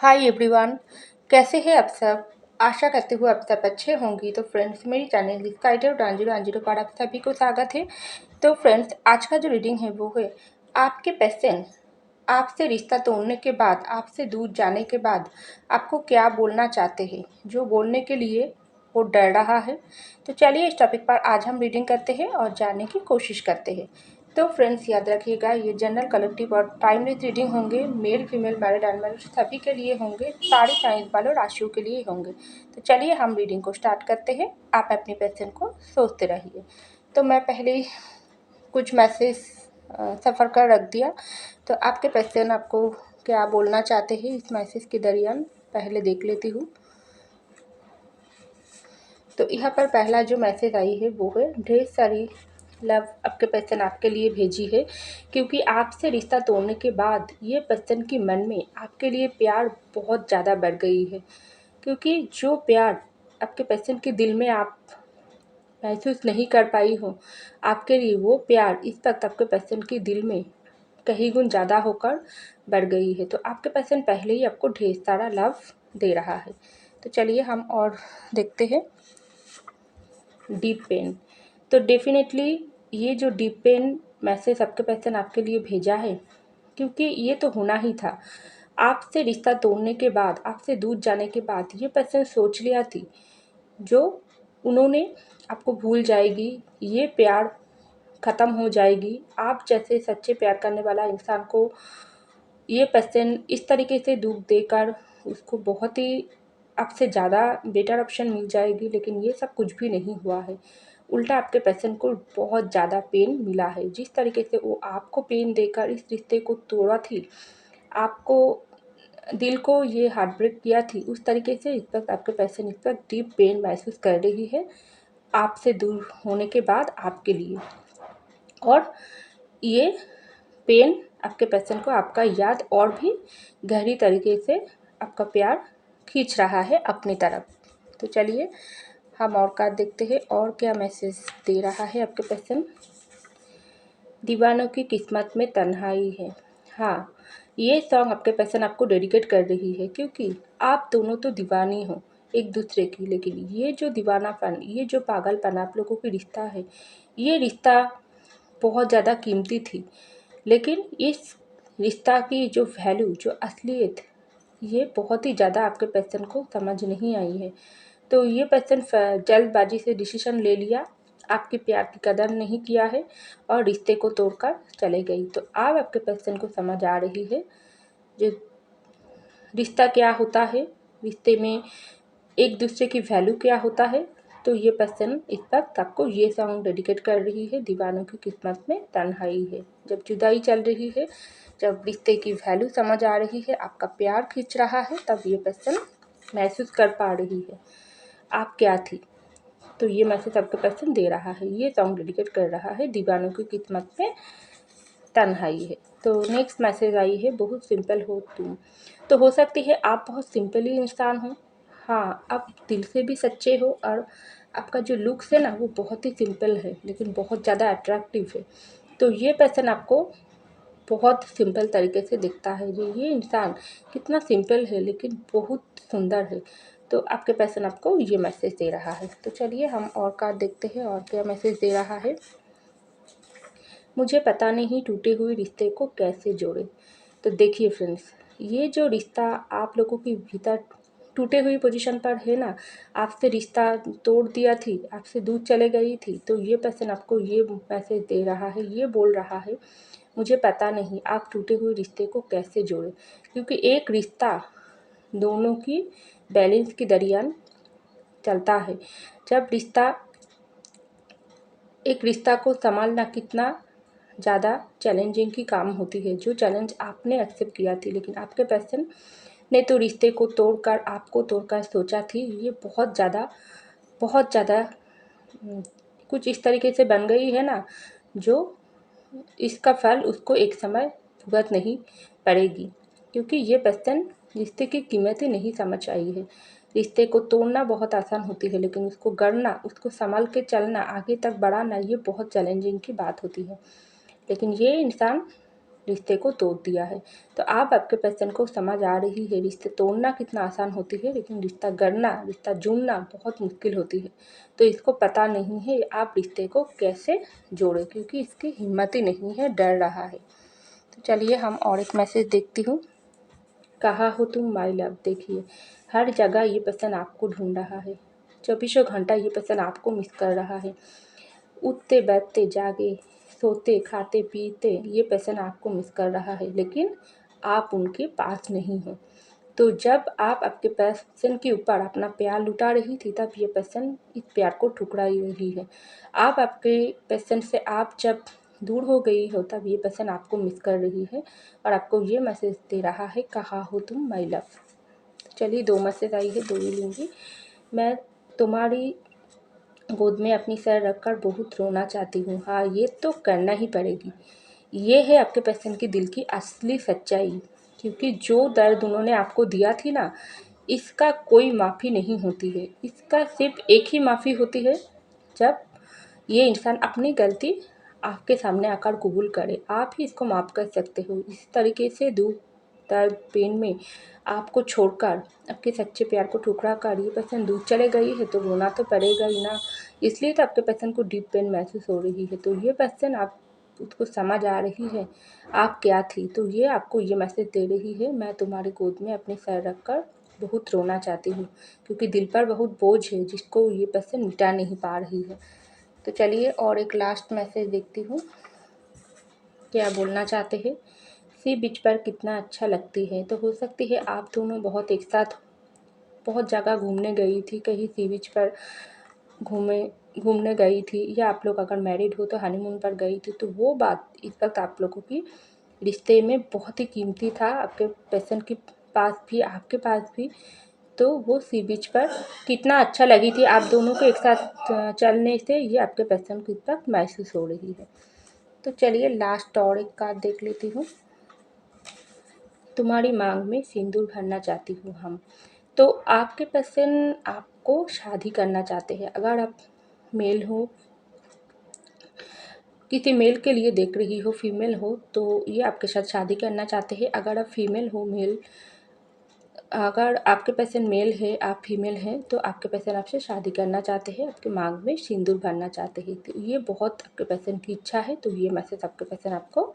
Hi everyone. कैसे हैं आप सब। आशा करती हूँ आप सब अच्छे होंगी। तो फ्रेंड्स, मेरी चैनल स्काइडर डांजिरो अंजिरो पर आप सभी को स्वागत है। तो फ्रेंड्स, आज का जो रीडिंग है वो है आपके पेशेंट आपसे रिश्ता तोड़ने के बाद, आपसे दूर जाने के बाद आपको क्या बोलना चाहते हैं, जो बोलने के लिए वो डर रहा है। तो चलिए इस टॉपिक पर आज हम रीडिंग करते हैं और जानने की कोशिश करते हैं। तो फ्रेंड्स, याद रखिएगा ये जनरल कलेक्टिव और टाइमलेस रीडिंग होंगे। मेल फीमेल मैरिड एनिमल सभी के लिए होंगे, सारी साइंस वालों राशियों के लिए होंगे। तो चलिए हम रीडिंग को स्टार्ट करते हैं। आप अपने पेशेंट को सोचते रहिए। तो मैं पहले ही कुछ मैसेज सफ़र कर रख दिया। तो आपके पेशेंट आपको क्या बोलना चाहते हैं इस मैसेज के दरमियान पहले देख लेती हूँ। तो यहाँ पर पहला जो मैसेज आई है वो है ढेर सारी लव आपके पर्सन आपके लिए भेजी है, क्योंकि आपसे रिश्ता तोड़ने के बाद ये पर्सन की मन में आपके लिए प्यार बहुत ज़्यादा बढ़ गई है। क्योंकि जो प्यार आपके पर्सन के दिल में आप महसूस नहीं कर पाई हो, आपके लिए वो प्यार इस वक्त आपके पर्सन के दिल में कहीं गुण ज़्यादा होकर बढ़ गई है। तो आपके पर्सन पहले ही आपको ढेर सारा लव दे रहा है। तो चलिए हम और देखते हैं। Deep pen. तो डेफिनेटली ये जो डीप पेन मैसेज आपके पर्सन आपके लिए भेजा है, क्योंकि ये तो होना ही था। आपसे रिश्ता तोड़ने के बाद, आपसे दूर जाने के बाद ये पर्सन सोच लिया थी जो उन्होंने आपको भूल जाएगी, ये प्यार ख़त्म हो जाएगी। आप जैसे सच्चे प्यार करने वाला इंसान को ये पर्सन इस तरीके से दुख देकर उसको बहुत ही आपसे ज़्यादा बेटर ऑप्शन मिल जाएगी, लेकिन ये सब कुछ भी नहीं हुआ है। उल्टा आपके पर्सन को बहुत ज़्यादा पेन मिला है। जिस तरीके से वो आपको पेन देकर इस रिश्ते को तोड़ा थी, आपको दिल को ये हार्ट ब्रेक किया थी, उस तरीके से इस वक्त आपके पर्सन इस वक्त डीप पेन महसूस कर रही है आपसे दूर होने के बाद आपके लिए। और ये पेन आपके पर्सन को आपका याद और भी गहरी तरीके से आपका प्यार खींच रहा है अपनी तरफ। तो चलिए हम और कार्ड देखते हैं और क्या मैसेज दे रहा है आपके पर्सन। दीवानों की किस्मत में तन्हाई है। हाँ, ये सॉन्ग आपके पर्सन आपको डेडिकेट कर रही है, क्योंकि आप दोनों तो दीवानी हो एक दूसरे की, लेकिन ये जो दीवानापन, ये जो पागलपन आप लोगों की रिश्ता है, ये रिश्ता बहुत ज़्यादा कीमती थी। लेकिन इस रिश्ता की जो वैल्यू, जो असलियत, ये बहुत ही ज़्यादा आपके पर्सन को समझ नहीं आई है। तो ये पर्सन जल्दबाजी से डिसीजन ले लिया, आपके प्यार की कदर नहीं किया है और रिश्ते को तोड़कर चले गई। तो अब आपके पर्सन को समझ आ रही है जो रिश्ता क्या होता है, रिश्ते में एक दूसरे की वैल्यू क्या होता है। तो ये पर्सन इस वक्त आपको ये सॉन्ग डेडिकेट कर रही है। दीवानों की किस्मत में तन्हाई है। जब जुदाई चल रही है, जब रिश्ते की वैल्यू समझ आ रही है, आपका प्यार खींच रहा है, तब ये पर्सन महसूस कर पा रही है आप क्या थी। तो ये मैसेज आपके पर्सन दे रहा है, ये सॉन्ग डेडिकेट कर रहा है। दीवानों की किस्मत में तन्हाई है। तो नेक्स्ट मैसेज आई है बहुत सिंपल हो तुम। तो हो सकती है आप बहुत सिंपल ही इंसान हो। हाँ, आप दिल से भी सच्चे हो और आपका जो लुक्स है ना वो बहुत ही सिंपल है, लेकिन बहुत ज़्यादा अट्रैक्टिव है। तो ये पर्सन आपको बहुत सिंपल तरीके से दिखता है। ये इंसान कितना सिंपल है लेकिन बहुत सुंदर है। तो आपके पर्सन आपको ये मैसेज दे रहा है। तो चलिए हम और कार्ड देखते हैं और क्या मैसेज दे रहा है। मुझे पता नहीं टूटे हुए रिश्ते को कैसे जोड़े। तो देखिए फ्रेंड्स, ये जो रिश्ता आप लोगों के भीतर टूटे हुई पोजीशन पर है ना, आपसे रिश्ता तोड़ दिया थी, आपसे दूर चले गई थी, तो ये पर्सन आपको ये मैसेज दे रहा है, ये बोल रहा है मुझे पता नहीं आप टूटे हुए रिश्ते को कैसे जोड़े। क्योंकि एक रिश्ता दोनों की बैलेंस के दरमियान चलता है। जब एक रिश्ता को संभालना कितना ज़्यादा चैलेंजिंग की काम होती है, जो चैलेंज आपने एक्सेप्ट किया थी, लेकिन आपके पर्सन ने तो रिश्ते को तोड़कर, आपको तोड़कर सोचा थी। ये बहुत ज़्यादा कुछ इस तरीके से बन गई है ना, जो इसका फल उसको एक समय भुगत नहीं पड़ेगी। क्योंकि ये पर्सन रिश्ते की कीमत ही नहीं समझ आई है। रिश्ते को तोड़ना बहुत आसान होती है, लेकिन उसको गढ़ना, उसको संभाल के चलना, आगे तक बढ़ाना, ये बहुत चैलेंजिंग की बात होती है। लेकिन ये इंसान रिश्ते को तोड़ दिया है। तो आप आपके पर्सन को समझ आ रही है रिश्ते तोड़ना कितना आसान होती है, लेकिन रिश्ता गढ़ना, रिश्ता जोड़ना बहुत मुश्किल होती है। तो इसको पता नहीं है आप रिश्ते को कैसे जोड़ें, क्योंकि इसकी हिम्मत ही नहीं है, डर रहा है। तो चलिए हम और एक मैसेज देखती हूँ। कहाँ हो तुम माय लव। देखिए हर जगह ये पर्सन आपको ढूंढ रहा है, चौबीसों घंटा ये पर्सन आपको मिस कर रहा है। उठते बैठते जागे सोते खाते पीते ये पर्सन आपको मिस कर रहा है, लेकिन आप उनके पास नहीं हो। तो जब आप आपके पर्सन के ऊपर अपना प्यार लुटा रही थी, तब ये पर्सन इस प्यार को ठुकरा रही है। आप आपके पर्सन से आप जब दूर हो गई हो, तब ये पर्सन आपको मिस कर रही है और आपको ये मैसेज दे रहा है, कहाँ हो तुम माय लव। चलिए 2 मैसेज आई है, 2 ही लूँगी। मैं तुम्हारी गोद में अपनी सर रखकर बहुत रोना चाहती हूँ। हाँ, ये तो करना ही पड़ेगी। ये है आपके पर्सन की दिल की असली सच्चाई, क्योंकि जो दर्द उन्होंने आपको दिया थी ना, इसका कोई माफ़ी नहीं होती है। इसका सिर्फ एक ही माफ़ी होती है, जब ये इंसान अपनी गलती आपके सामने आकर कबूल करे, आप ही इसको माफ़ कर सकते हो। इस तरीके से दुख दर्द पेन में आपको छोड़कर आपके सच्चे प्यार को ठुकरा कर ये पर्सन दूर चले गई है, तो रोना तो पड़ेगा ही ना। इसलिए तो आपके पर्सन को डीप पेन महसूस हो रही है। तो ये पर्सन आप उसको समझ आ रही है आप क्या थी, तो ये आपको ये मैसेज दे रही है, मैं तुम्हारी गोद में अपने सर रखकर बहुत रोना चाहती हूँ, क्योंकि दिल पर बहुत बोझ है जिसको ये पर्सन मिटा नहीं पा रही है। तो चलिए और एक लास्ट मैसेज देखती हूँ, क्या बोलना चाहते हैं। सी बीच पर कितना अच्छा लगती है। तो हो सकती है आप दोनों बहुत एक साथ बहुत जगह घूमने गई थी, कहीं सी बीच पर घूमने गई थी, या आप लोग अगर मैरिड हो तो हनीमून पर गई थी। तो वो बात इस वक्त आप लोगों की रिश्ते में बहुत ही कीमती था, आपके पर्सन के पास भी आपके पास भी। तो वो सी बीच पर कितना अच्छा लगी थी आप दोनों को एक साथ चलने से, ये आपके पर्सन को इस वक्त महसूस हो रही है। तो चलिए लास्ट और एक कार्ड देख लेती हूँ। तुम्हारी मांग में सिंदूर भरना चाहती हूँ हम। तो आपके पर्सन आपको शादी करना चाहते हैं। अगर आप मेल हो, किसी मेल के लिए देख रही हो, फीमेल हो, तो ये आपके साथ शादी करना चाहते हैं। अगर आप फीमेल हो, मेल, अगर आपके पर्सन मेल है, आप फीमेल हैं, तो आपके पर्सन आपसे शादी करना चाहते हैं, आपके मांग में सिंदूर भरना चाहते हैं। तो ये बहुत आपके पर्सन की इच्छा है, तो ये मैसेज आपके पर्सन आपको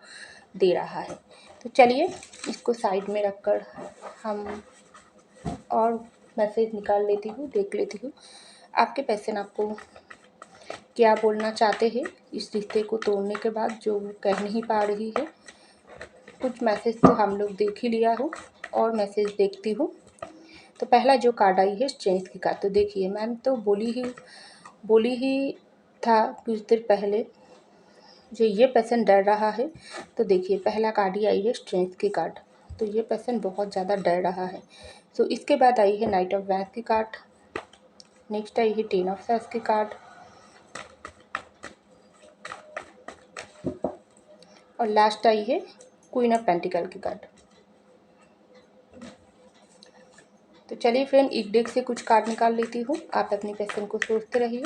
दे रहा है। तो चलिए इसको साइड में रखकर हम और मैसेज निकाल लेती हूँ, देख लेती हूँ आपके पर्सन आपको क्या बोलना चाहते हैं इस रिश्ते को तोड़ने के बाद, जो वो कह नहीं पा रही है। कुछ मैसेज तो हम लोग देख ही लिया हो, और मैसेज देखती हूँ। तो पहला जो कार्ड आई है स्ट्रेंथ की कार्ड। तो देखिए मैम तो बोली ही था कुछ देर पहले, जो ये पर्सन डर रहा है। तो देखिए पहला कार्ड ही आई है स्ट्रेंथ की कार्ड। तो ये पर्सन बहुत ज़्यादा डर रहा है। तो इसके बाद आई है नाइट ऑफ वैंस की कार्ड, नेक्स्ट आई है टेन ऑफ सॉर्ड्स की कार्ड, और लास्ट आई है क्वीन ऑफ पेंटिकल की कार्ड। तो चलिए फ्रेंड एक डेक से कुछ कार्ड निकाल लेती हूँ, आप अपनी पर्सन को सोचते रहिए।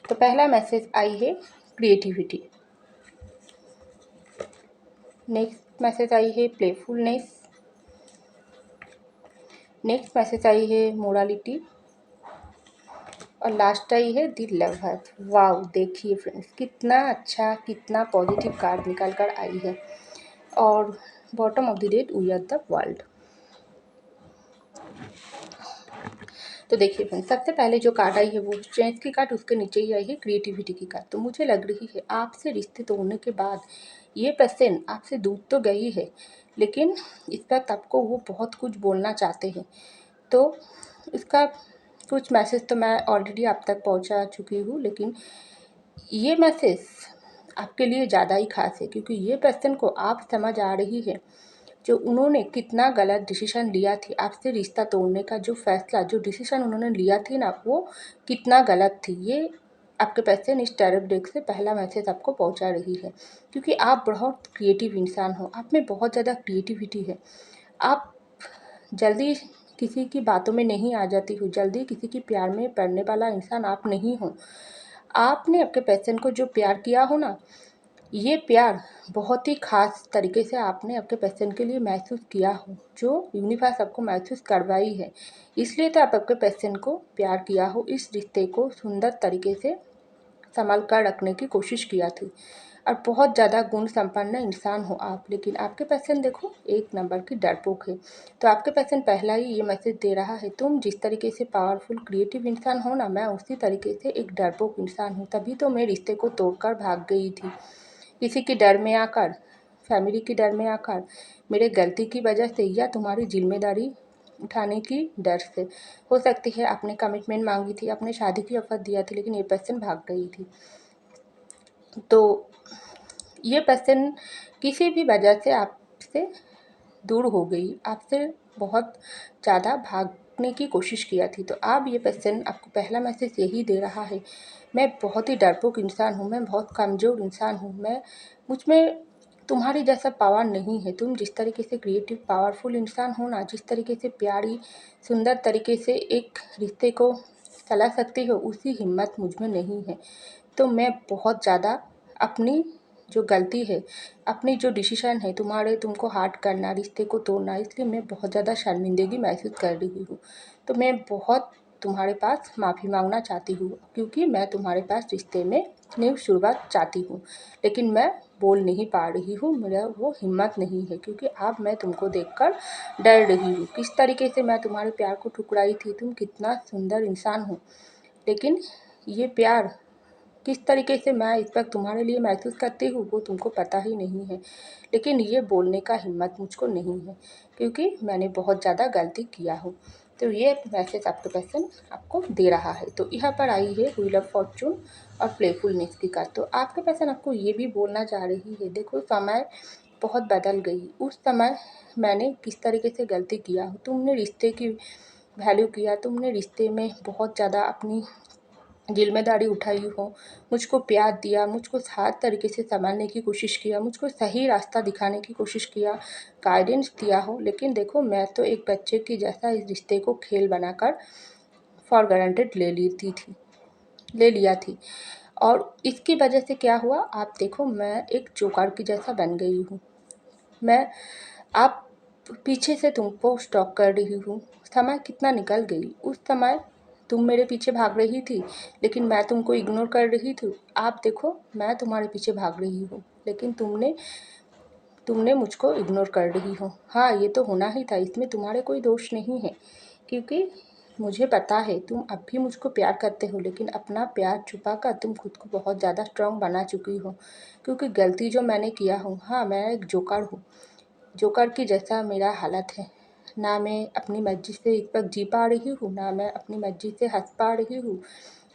तो पहला मैसेज आई है क्रिएटिविटी, नेक्स्ट मैसेज आई है प्लेफुलनेस, नेक्स्ट मैसेज आई है मोरालिटी, और लास्ट आई है द लवर। वाओ, देखिए फ्रेंड्स कितना अच्छा कितना पॉजिटिव कार्ड निकल कर आई है। और bottom of the deck we are the world. तो देखिए फ्रेंड्स सबसे पहले जो कार्ड आई है वो स्ट्रेंथ की कार्ड, उसके नीचे ही आई है क्रिएटिविटी की कार्ड। तो मुझे लग रही है आपसे रिश्ते तोड़ने के बाद ये पर्सन आपसे दूर तो गई है, लेकिन इस वक्त आपको वो बहुत कुछ बोलना चाहते हैं। तो इसका कुछ मैसेज तो मैं ऑलरेडी आप तक पहुंचा चुकी हूँ, लेकिन ये मैसेज आपके लिए ज़्यादा ही खास है, क्योंकि ये पर्सन को आप समझ आ रही है जो उन्होंने कितना गलत डिसीजन लिया थी आपसे रिश्ता तोड़ने का, जो फैसला जो डिसीजन उन्होंने लिया थी ना, वो कितना गलत थी। ये आपके पर्सन इस टैरोट डेक से पहला मैसेज आपको पहुंचा रही है, क्योंकि आप बहुत क्रिएटिव इंसान हो, आप में बहुत ज़्यादा क्रिएटिविटी है। आप जल्दी किसी की बातों में नहीं आ जाती हो, जल्दी किसी की प्यार में पड़ने वाला इंसान आप नहीं हो। आपने आपके पर्सन को जो प्यार किया हो ना, ये प्यार बहुत ही ख़ास तरीके से आपने आपके पर्सन के लिए महसूस किया हो, जो यूनिवर्स आपको महसूस करवाई है। इसलिए तो आप आपके पर्सन को प्यार किया हो, इस रिश्ते को सुंदर तरीके से संभाल कर रखने की कोशिश किया थी। और बहुत ज़्यादा गुण संपन्न इंसान हो आप, लेकिन आपके पर्सन देखो एक नंबर की डरपोक है। तो आपके पर्सन पहला ही ये मैसेज दे रहा है, तुम जिस तरीके से पावरफुल क्रिएटिव इंसान हो ना, मैं उसी तरीके से एक डरपोक इंसान हूँ। तभी तो मैं रिश्ते को तोड़कर भाग गई थी, किसी के डर में आकर, फैमिली के डर में आकर, मेरे गलती की वजह से, या तुम्हारी जिम्मेदारी उठाने की डर से। हो सकती है आपने कमिटमेंट मांगी थी, आपने शादी की ऑफर दिया था, लेकिन ये पर्सन भाग गई थी। तो ये पर्सन किसी भी वजह से आपसे दूर हो गई, आपसे बहुत ज़्यादा भागने की कोशिश किया थी। तो अब ये पर्सन आपको पहला मैसेज यही दे रहा है, मैं बहुत ही डरपोक इंसान हूँ, मैं बहुत कमज़ोर इंसान हूँ, मुझ में तुम्हारी जैसा पावर नहीं है। तुम जिस तरीके से क्रिएटिव पावरफुल इंसान हो ना, जिस तरीके से प्यारी सुंदर तरीके से एक रिश्ते को चला सकती हो, उसी हिम्मत मुझ में नहीं है। तो मैं बहुत ज़्यादा अपनी जो गलती है, अपनी जो डिसीज़न है तुमको हर्ट करना, रिश्ते को तोड़ना, इसलिए मैं बहुत ज़्यादा शर्मिंदगी महसूस कर रही हूँ। तो मैं बहुत तुम्हारे पास माफ़ी मांगना चाहती हूँ, क्योंकि मैं तुम्हारे पास रिश्ते में न्यू शुरुआत चाहती हूँ, लेकिन मैं बोल नहीं पा रही हूँ, मेरा वो हिम्मत नहीं है, क्योंकि अब मैं तुमको देखकर डर रही हूँ। किस तरीके से मैं तुम्हारे प्यार को ठुकराई थी, तुम कितना सुंदर इंसान हो, लेकिन ये प्यार किस तरीके से मैं इस वक्त तुम्हारे लिए महसूस करती हूँ वो तुमको पता ही नहीं है। लेकिन ये बोलने का हिम्मत मुझको नहीं है, क्योंकि मैंने बहुत ज़्यादा गलती किया हो। तो ये मैसेज आपके पर्सन आपको दे रहा है। तो यहाँ पर आई है व्हील ऑफ फॉर्चून और प्लेफुलनेस की कार्ड। तो आपके पर्सन आपको ये भी बोलना चाह रही है, देखो समय बहुत बदल गई, उस समय मैंने किस तरीके से गलती किया हो, तुमने रिश्ते की वैल्यू किया, तुमने रिश्ते में बहुत ज़्यादा अपनी जिम्मेदारी उठाई हो, मुझको प्यार दिया, मुझको हर तरीके से संभालने की कोशिश किया, मुझको सही रास्ता दिखाने की कोशिश किया, गाइडेंस दिया हो, लेकिन देखो मैं तो एक बच्चे की जैसा इस रिश्ते को खेल बनाकर फॉर ग्रांटेड ले लिया थी। और इसकी वजह से क्या हुआ, आप देखो मैं एक जोकर की जैसा बन गई हूँ। मैं आप पीछे से तुमको स्टॉक कर रही हूँ, समय कितना निकल गई, उस समय तुम मेरे पीछे भाग रही थी, लेकिन मैं तुमको इग्नोर कर रही थी। आप देखो मैं तुम्हारे पीछे भाग रही हूँ, लेकिन तुमने मुझको इग्नोर कर रही हो। हाँ, ये तो होना ही था, इसमें तुम्हारे कोई दोष नहीं है, क्योंकि मुझे पता है तुम अब भी मुझको प्यार करते हो, लेकिन अपना प्यार छुपा कर तुम खुद को बहुत ज़्यादा स्ट्रॉन्ग बना चुकी हो। क्योंकि गलती जो मैंने किया हूँ, हाँ मैं एक जोकर हूँ, जोकर की जैसा मेरा हालत है। ना मैं अपनी मर्ज़ी से इस वक्त जी पा रही हूँ, ना मैं अपनी मर्ज़ी से हँस पा रही हूँ,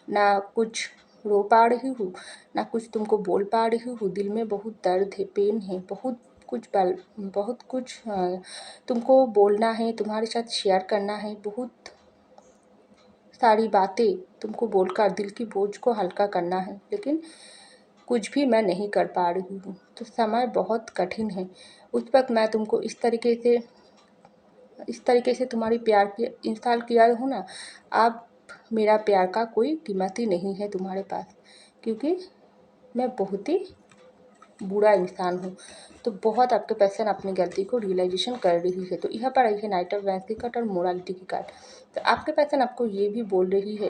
ना कुछ रो पा रही हूँ, ना कुछ तुमको बोल पा रही हूँ। दिल में बहुत दर्द है, पेन है, बहुत कुछ तुमको बोलना है, तुम्हारे साथ शेयर करना है, बहुत सारी बातें तुमको बोलकर दिल की बोझ को हल्का करना है, लेकिन कुछ भी मैं नहीं कर पा रही हूँ। तो समय बहुत कठिन है। उस वक्त मैं तुमको इस तरीके से तुम्हारी प्यार की इंस्टॉल किया हूँ ना, अब मेरा प्यार का कोई कीमत ही नहीं है तुम्हारे पास, क्योंकि मैं बहुत ही बुरा इंसान हूँ। तो बहुत आपके पर्सन अपनी गलती को रियलाइजेशन कर रही है। तो यहाँ पर आई है नाइट ऑफ वैंस की कार्ड और मोरालिटी की कार्ड। तो आपके पर्सन आपको ये भी बोल रही है,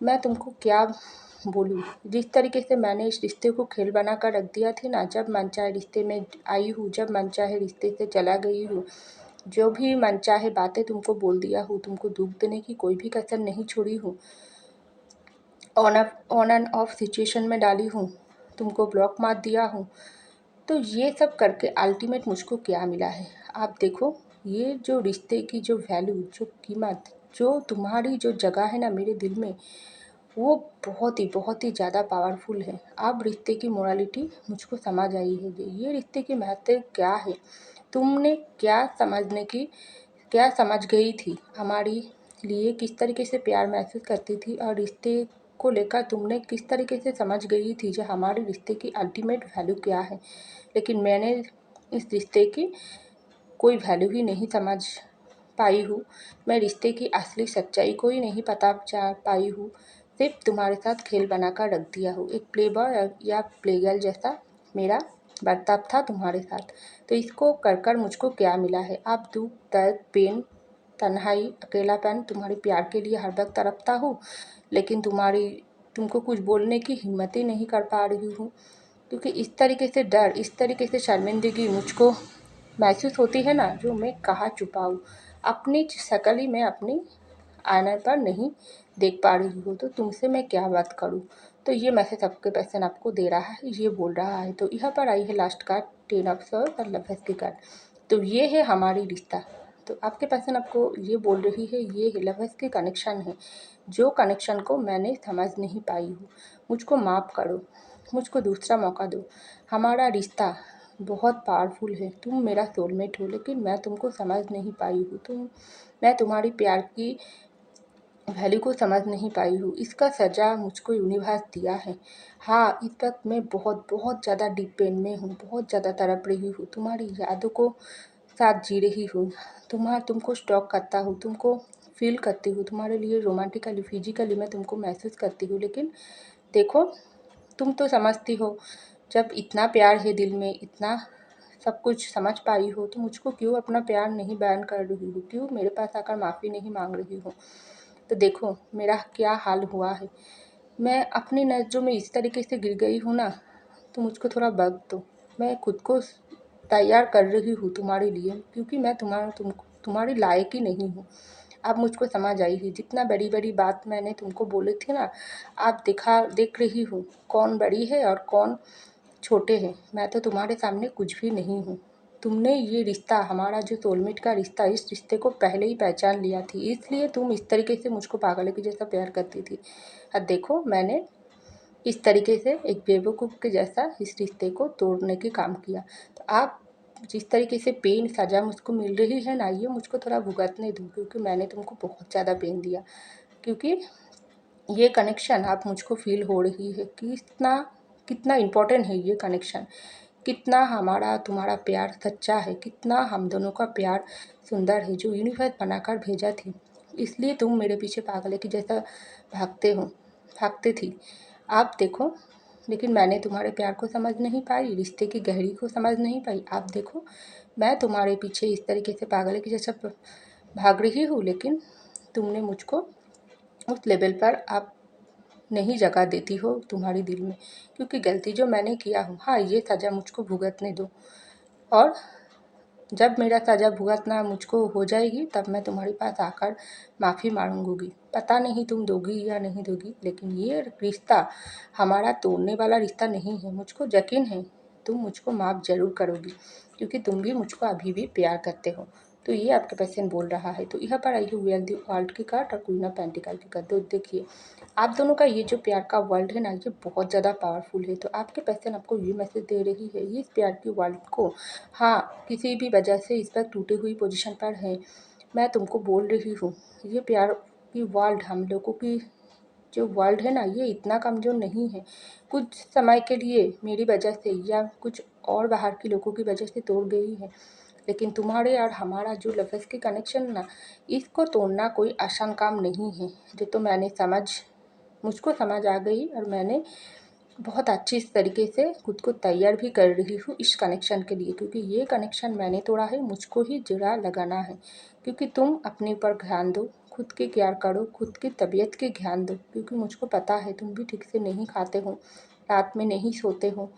मैं तुमको क्या बोलूँ, जिस तरीके से मैंने इस रिश्ते को खेल बना कर रख दिया थी ना, जब मन चाहे रिश्ते में आई हूँ, जब मन चाहे रिश्ते से चला गई हूँ, जो भी मन चाहे बातें तुमको बोल दिया हूँ, तुमको दुख देने की कोई भी कसर नहीं छोड़ी हूँ, ऑन एंड ऑफ सिचुएशन में डाली हूँ, तुमको ब्लॉक मार दिया हूँ। तो ये सब करके अल्टीमेट मुझको क्या मिला है, आप देखो। ये जो रिश्ते की जो वैल्यू, जो कीमत, जो तुम्हारी जो जगह है ना मेरे दिल में, वो बहुत ही ज़्यादा पावरफुल है। अब रिश्ते की मोरालिटी मुझको समझ आई है, ये रिश्ते की महत्व क्या है, तुमने क्या समझ गई थी हमारी लिए, किस तरीके से प्यार महसूस करती थी, और रिश्ते को लेकर तुमने किस तरीके से समझ गई थी जो हमारे रिश्ते की अल्टीमेट वैल्यू क्या है। लेकिन मैंने इस रिश्ते की कोई वैल्यू ही नहीं समझ पाई हूँ, मैं रिश्ते की असली सच्चाई को ही नहीं पता पाई हूँ। सिर्फ तुम्हारे साथ खेल बनाकर रख दिया हूँ। एक प्ले बॉय या प्ले गर्ल जैसा मेरा बर्ताव था तुम्हारे साथ। तो इसको कर कर मुझको क्या मिला है? आप दुख, दर्द, पेन, तन्हाई, अकेलापन, तुम्हारे प्यार के लिए हर वक्त तड़पता हूँ, लेकिन तुमको कुछ बोलने की हिम्मत ही नहीं कर पा रही हूँ, क्योंकि इस तरीके से डर, इस तरीके से शर्मिंदगी मुझको महसूस होती है ना, जो मैं कहाँ छुपाऊँ। अपनी शक्ल ही मैं अपनी आईने पर नहीं देख पा रही हूँ, तो तुमसे मैं क्या बात करूँ। तो ये मैसेज आपके पर्सन आपको दे रहा है, ये बोल रहा है। तो यहाँ पर आई है लास्ट कार्ड, 10 ऑफ सॉर्ड्स और लवर्स की कार्ड। तो ये है हमारी रिश्ता। तो आपके पर्सन आपको ये बोल रही है, ये लवर्स की कनेक्शन है, जो कनेक्शन को मैंने समझ नहीं पाई हूँ। मुझको माफ़ करो, मुझको दूसरा मौका दो। हमारा रिश्ता बहुत पावरफुल है, तुम मेरा सोलमेट हो, लेकिन मैं तुमको समझ नहीं पाई हूँ। मैं तुम्हारी प्यार की वैल्यू को समझ नहीं पाई हूँ। इसका सज़ा मुझको यूनिवर्स दिया है। हाँ, इस वक्त मैं बहुत बहुत ज़्यादा डीप पेन में हूँ, बहुत ज़्यादा तड़प रही हूँ, तुम्हारी यादों को साथ जी रही हूँ। तुमको स्टॉक करता हूँ, तुमको फील करती हूँ, तुम्हारे लिए रोमांटिकली, फिजिकली मैं तुमको महसूस करती हूँ। लेकिन देखो, तुम तो समझती हो, जब इतना प्यार है दिल में, इतना सब कुछ समझ पाई हो, तो मुझको क्यों अपना प्यार नहीं बयान कर रही हो? क्यों मेरे पास आकर माफ़ी नहीं मांग रही हो? तो देखो मेरा क्या हाल हुआ है। मैं अपनी नज़रों में इस तरीके से गिर गई हूँ ना, तो मुझको थोड़ा वक़्त दो। मैं खुद को तैयार कर रही हूँ तुम्हारे लिए, क्योंकि मैं तुम्हारी लायक ही नहीं हूँ। अब मुझको समझ आई है, जितना बड़ी-बड़ी बात मैंने तुमको बोली थी ना, आप देख रही हो कौन बड़ी है और कौन छोटे हैं। मैं तो तुम्हारे सामने कुछ भी नहीं हूँ। तुमने ये रिश्ता, हमारा जो सोलमेट का रिश्ता, इस रिश्ते को पहले ही पहचान लिया थी, इसलिए तुम इस तरीके से मुझको पागल के जैसा प्यार करती थी। अब देखो, मैंने इस तरीके से एक बेवकूफ़ के जैसा इस रिश्ते को तोड़ने के काम किया। तो आप जिस तरीके से पेन, सज़ा मुझको मिल रही है ना, ये मुझको थोड़ा भुगतने दो, क्योंकि मैंने तुमको बहुत ज़्यादा पेन दिया। क्योंकि ये कनेक्शन आप मुझको फ़ील हो रही है कि कितना कितना इम्पोर्टेंट है ये कनेक्शन, कितना हमारा तुम्हारा प्यार सच्चा है, कितना हम दोनों का प्यार सुंदर है, जो यूनिवर्स बनाकर भेजा थी। इसलिए तुम मेरे पीछे पागल की जैसा भागते थी। आप देखो, लेकिन मैंने तुम्हारे प्यार को समझ नहीं पाई, रिश्ते की गहरी को समझ नहीं पाई। आप देखो, मैं तुम्हारे पीछे इस तरीके से पागल की जैसा भाग रही हूँ, लेकिन तुमने मुझको उस लेवल पर आप नहीं जगह देती हो तुम्हारे दिल में, क्योंकि गलती जो मैंने किया हूँ, हाँ, ये सज़ा मुझको भुगतने दो। और जब मेरा सज़ा भुगतना मुझको हो जाएगी, तब मैं तुम्हारे पास आकर माफ़ी मांगूंगी। पता नहीं तुम दोगी या नहीं दोगी, लेकिन ये रिश्ता हमारा तोड़ने वाला रिश्ता नहीं है। मुझको यकीन है तुम मुझको माफ़ ज़रूर करोगी, क्योंकि तुम भी मुझको अभी भी प्यार करते हो। तो ये आपका पर्सन बोल रहा है। तो यहाँ पर आई है वेल द वर्ल्ड की कार्ड और क्वीन ऑफ पेंटिकल की कार्ड। तो देखिए, आप दोनों का ये जो प्यार का वर्ल्ड है ना, ये बहुत ज़्यादा पावरफुल है। तो आपके पर्सन आपको ये मैसेज दे रही है, ये इस प्यार की वर्ल्ड को, हाँ, किसी भी वजह से इस पर टूटी हुई पोजीशन पर है, मैं तुमको बोल रही हूँ, ये प्यार की वर्ल्ड, हम लोगों की जो वर्ल्ड है ना, ये इतना कमज़ोर नहीं है। कुछ समय के लिए मेरी वजह से या कुछ और बाहर के लोगों की वजह से तोड़ गई है, लेकिन तुम्हारे और हमारा जो लफ्ज़ की कनेक्शन ना, इसको तोड़ना कोई आसान काम नहीं है। जो तो मुझको समझ आ गई, और मैंने बहुत अच्छी इस तरीके से खुद को तैयार भी कर रही हूँ इस कनेक्शन के लिए, क्योंकि ये कनेक्शन मैंने तोड़ा है, मुझको ही जुड़ा लगाना है। क्योंकि तुम अपने ऊपर ध्यान दो, खुद की केयर करो, खुद की तबीयत की ध्यान दो, क्योंकि मुझको पता है तुम भी ठीक से नहीं खाते हो, रात में नहीं सोते हो,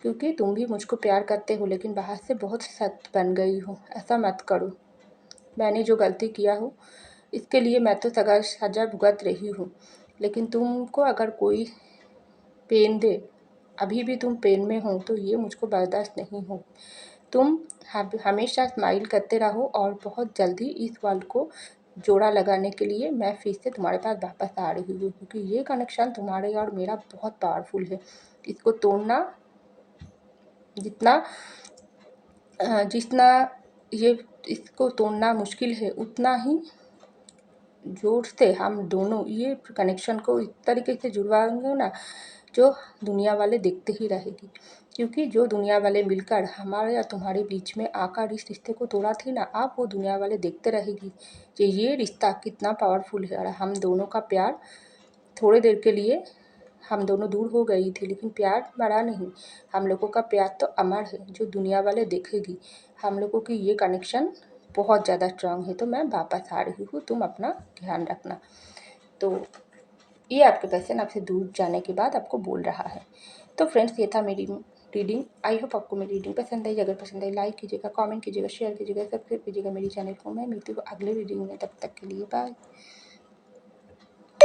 क्योंकि तुम भी मुझको प्यार करते हो, लेकिन बाहर से बहुत सख्त बन गई हो। ऐसा मत करो। मैंने जो गलती किया हो, इसके लिए मैं तो सज़ा भुगत रही हूँ, लेकिन तुमको अगर कोई पेन दे, अभी भी तुम पेन में हो, तो ये मुझको बर्दाश्त नहीं हो। तुम हमेशा स्माइल करते रहो, और बहुत जल्दी इस वर्ल्ड को जोड़ा लगाने के लिए मैं फिर से तुम्हारे पास वापस आ रही हूँ, क्योंकि ये कनेक्शन तुम्हारे और मेरा बहुत पावरफुल है। इसको तोड़ना जितना जितना ये इसको तोड़ना मुश्किल है, उतना ही जोर से हम दोनों ये कनेक्शन को इस तरीके से जुड़वाएंगे ना, जो दुनिया वाले देखते ही रहेगी। क्योंकि जो दुनिया वाले मिलकर हमारे या तुम्हारे बीच में आकर इस रिश्ते को तोड़ा थी ना, आप वो दुनिया वाले देखते रहेगी कि ये रिश्ता कितना पावरफुल है, और हम दोनों का प्यार थोड़ी देर के लिए हम दोनों दूर हो गई थी, लेकिन प्यार मरा नहीं। हम लोगों का प्यार तो अमर है, जो दुनिया वाले देखेगी। हम लोगों की ये कनेक्शन बहुत ज़्यादा स्ट्रांग है। तो मैं वापस आ रही हूँ, तुम अपना ध्यान रखना। तो ये आपके पर्सन आपसे दूर जाने के बाद आपको बोल रहा है। तो फ्रेंड्स, ये था मेरी रीडिंग। आई होप आपको मेरी रीडिंग पसंद आई। अगर पसंद आई, लाइक कीजिएगा, कमेंट कीजिएगा, शेयर कीजिएगा, सब्सक्राइब कीजिएगा मेरी चैनल को। मैं मिलती हूँ अगले रीडिंग में, तब तक के लिए बाय।